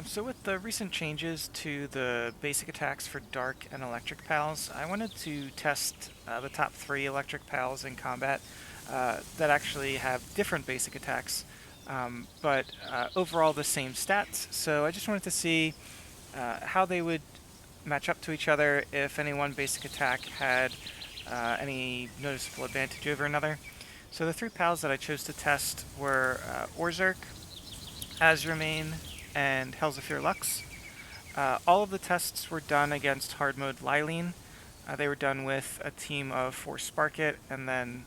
So with the recent changes to the basic attacks for Dark and Electric Pals, I wanted to test the top three Electric Pals in combat that actually have different basic attacks, but overall the same stats. So I just wanted to see how they would match up to each other if any one basic attack had any noticeable advantage over another. So the three pals that I chose to test were Orserk, Azurmane, and Helzephyr Lux. All of the tests were done against hard mode Lylene. They were done with a team of 4 Sparkit and then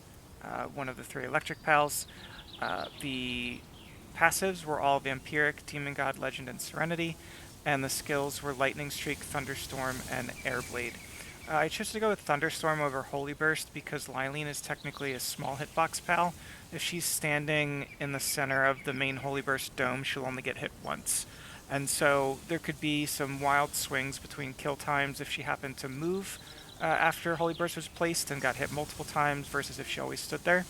one of the 3 Electric Pals. The passives were all Vampiric, Demon God, Legend, and Serenity, and the skills were Lightning Streak, Thunderstorm, and Airblade. I chose to go with Thunderstorm over Holy Burst because Lylene is technically a small hitbox pal. If she's standing in the center of the main Holy Burst dome, she'll only get hit once. And so there could be some wild swings between kill times if she happened to move after Holy Burst was placed and got hit multiple times versus if she always stood there.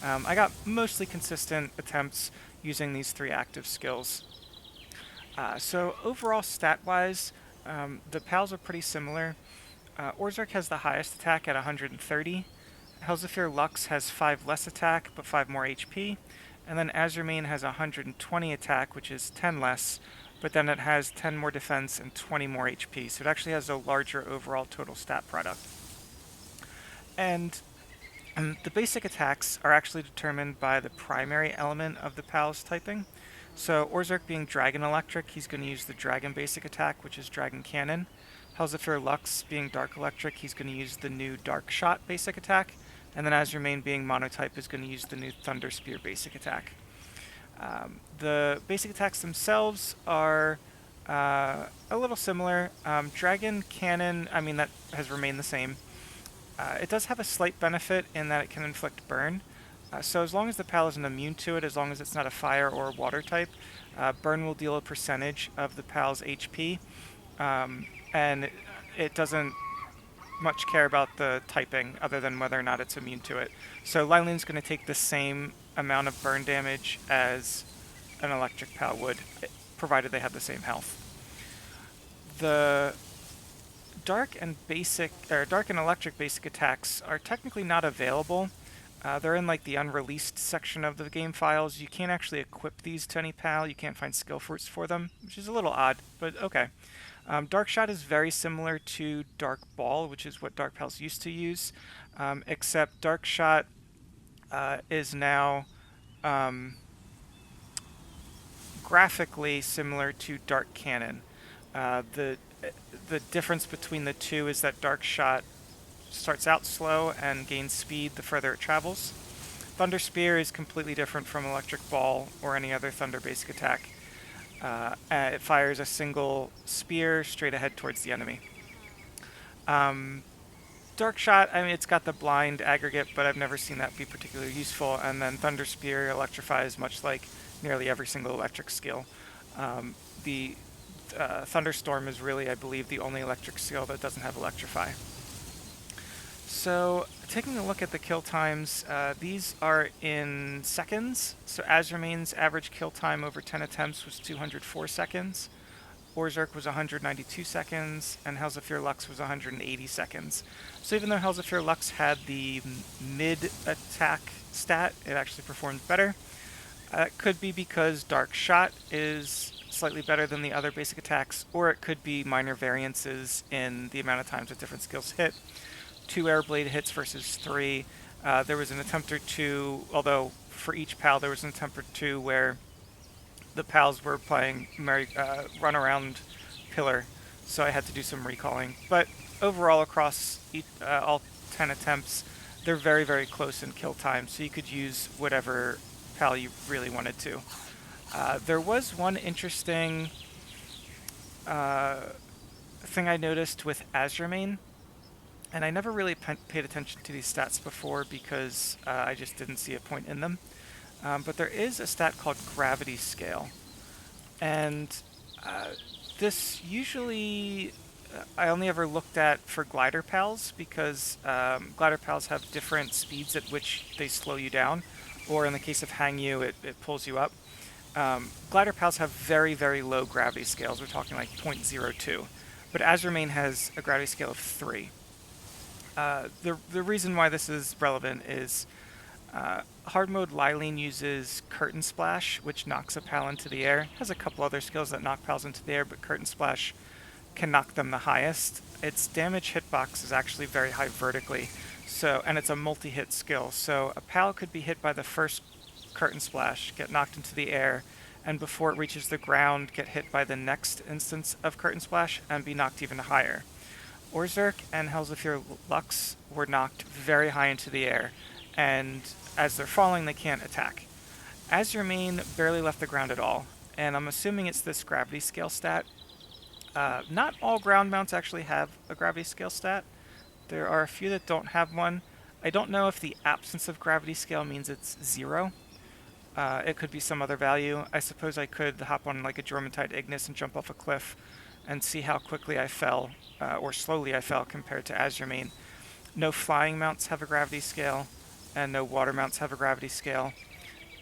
I got mostly consistent attempts using these 3 active skills. So overall stat-wise, the pals are pretty similar. Orserk has the highest attack at 130. Helzephyr Lux has 5 less attack, but 5 more HP. And then Azurmane has 120 attack, which is 10 less, but then it has 10 more defense and 20 more HP. So it actually has a larger overall total stat product. And the basic attacks are actually determined by the primary element of the PAL's typing. So Orserk being Dragon Electric, he's going to use the Dragon basic attack, which is Dragon Cannon. Helzephyr Lux being Dark Electric, he's going to use the new Dark Shot basic attack. And then Azurmane being Monotype is going to use the new Thunder Spear basic attack. The basic attacks themselves are a little similar. Dragon Cannon, I mean, that has remained the same. It does have a slight benefit in that it can inflict burn. So as long as the PAL isn't immune to it, as long as it's not a fire or a water type, burn will deal a percentage of the PAL's HP. And it doesn't much care about the typing other than whether or not it's immune to it. So Lylene's going to take the same amount of burn damage as an electric PAL would, provided they have the same health. The dark and electric basic attacks are technically not available. They're in like the unreleased section of the game files. You can't actually equip these to any PAL. You can't find skill fruits for them, which is a little odd, but okay. Dark Shot is very similar to Dark Ball, which is what Dark Pals used to use, except Dark Shot is now graphically similar to Dark Cannon. The difference between the two is that Dark Shot starts out slow and gains speed the further it travels. Thunder Spear is completely different from Electric Ball or any other Thunder basic attack. It fires a single spear straight ahead towards the enemy. Dark Shot, I mean, it's got the blind aggregate, but I've never seen that be particularly useful. And then Thunder Spear electrifies much like nearly every single electric skill. The Thunderstorm is really, I believe, the only electric skill that doesn't have Electrify. So, taking a look at the kill times, these are in seconds. So Azurmane's average kill time over 10 attempts was 204 seconds. Orserk was 192 seconds, and Helzephyr Lux was 180 seconds. So even though Helzephyr Lux had the mid-attack stat, it actually performed better. It could be because Dark Shot is slightly better than the other basic attacks, or it could be minor variances in the amount of times that different skills hit. 2 Airblade hits versus 3. There was an attempt or 2, although for each PAL there was an attempt or 2 where the PALs were playing run around pillar, so I had to do some recalling. But overall across all 10 attempts, they're very, very close in kill time, so you could use whatever PAL you really wanted to. There was one interesting thing I noticed with Azurmane, and I never really paid attention to these stats before because I just didn't see a point in them. But there is a stat called Gravity Scale. And this usually I only ever looked at for glider pals because glider pals have different speeds at which they slow you down. Or in the case of Hang You, it pulls you up. Glider pals have very, very low gravity scales. We're talking like 0.02. But Azurmane has a gravity scale of 3. The reason why this is relevant is hard mode Lylene uses Curtain Splash, which knocks a pal into the air. Has a couple other skills that knock pals into the air, but Curtain Splash can knock them the highest. Its damage hitbox is actually very high vertically, and it's a multi-hit skill. So a pal could be hit by the first Curtain Splash, get knocked into the air, and before it reaches the ground, get hit by the next instance of Curtain Splash and be knocked even higher. Orserk and Helzephyr Lux were knocked very high into the air, and as they're falling, they can't attack. Azurmane barely left the ground at all, and I'm assuming it's this gravity scale stat. Not all ground mounts actually have a gravity scale stat. There are a few that don't have one. I don't know if the absence of gravity scale means it's 0. It could be some other value. I suppose I could hop on like a Jormuntide Ignis and jump off a cliff and see how quickly I fell, or slowly I fell compared to Azurmane. No flying mounts have a gravity scale, and no water mounts have a gravity scale.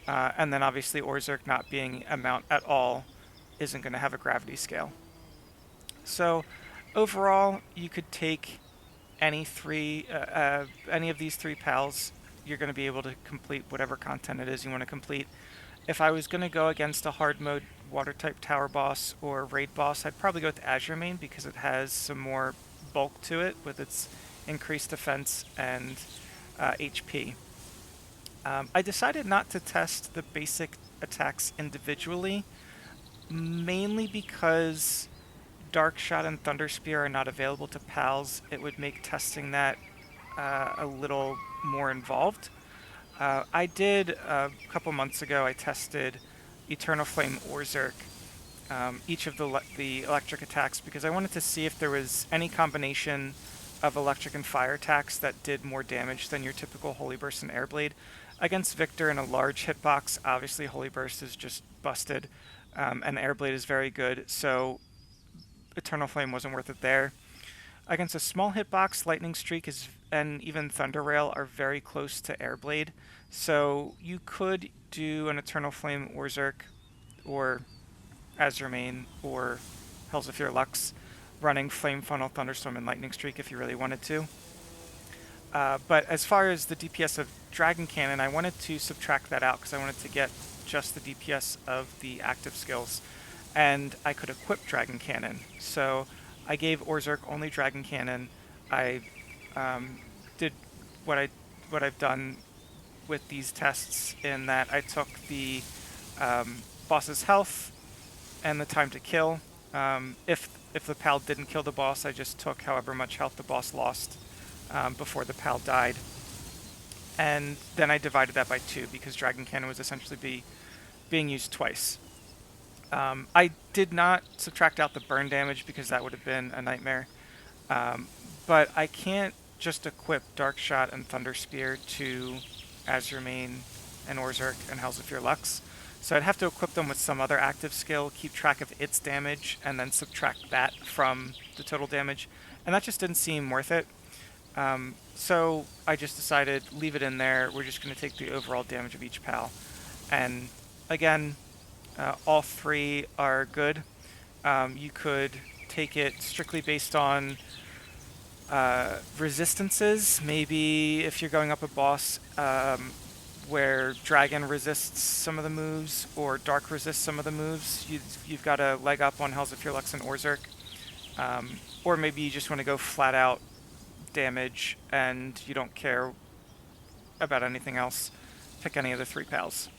And then obviously Orserk not being a mount at all isn't going to have a gravity scale. So overall, you could take any of these 3 pals. You're going to be able to complete whatever content it is you want to complete. If I was going to go against a hard mode water type tower boss or raid boss, I'd probably go with Azurmane because it has some more bulk to it with its increased defense and HP. I decided not to test the basic attacks individually, mainly because Dark Shot and Thunder Spear are not available to pals. It would make testing that a little more involved. I did a couple months ago. I tested Eternal Flame Orserk, each of the electric attacks, because I wanted to see if there was any combination of electric and fire attacks that did more damage than your typical Holy Burst and Airblade. Against Victor in a large hitbox, obviously Holy Burst is just busted, and Airblade is very good, so Eternal Flame wasn't worth it there. Against a small hitbox, Lightning Streak and even Thunder Rail are very close to Airblade, so you could do an Eternal Flame Orserk or Azurmane or Helzephyr Lux running Flame Funnel, Thunderstorm, and Lightning Streak if you really wanted to. But as far as the DPS of Dragon Cannon, I wanted to subtract that out because I wanted to get just the DPS of the active skills, and I could equip Dragon Cannon. So I gave Orserk only Dragon Cannon. I did what I've done with these tests in that I took the boss's health and the time to kill. If the pal didn't kill the boss, I just took however much health the boss lost before the pal died. And then I divided that by 2 because Dragon Cannon was essentially being used twice. I did not subtract out the burn damage because that would have been a nightmare. But I can't just equip Dark Shot and Thunder Spear to Azurmane and Orserk and Helzephyr Lux. So I'd have to equip them with some other active skill, keep track of its damage, and then subtract that from the total damage. And that just didn't seem worth it. So I just decided, leave it in there. We're just going to take the overall damage of each pal. And again, all 3 are good. You could take it strictly based on resistances. Maybe if you're going up a boss where Dragon resists some of the moves or Dark resists some of the moves, you've got a leg up on Helzephyr Lux and Orserk. Or maybe you just want to go flat out damage and you don't care about anything else. Pick any of the 3 pals.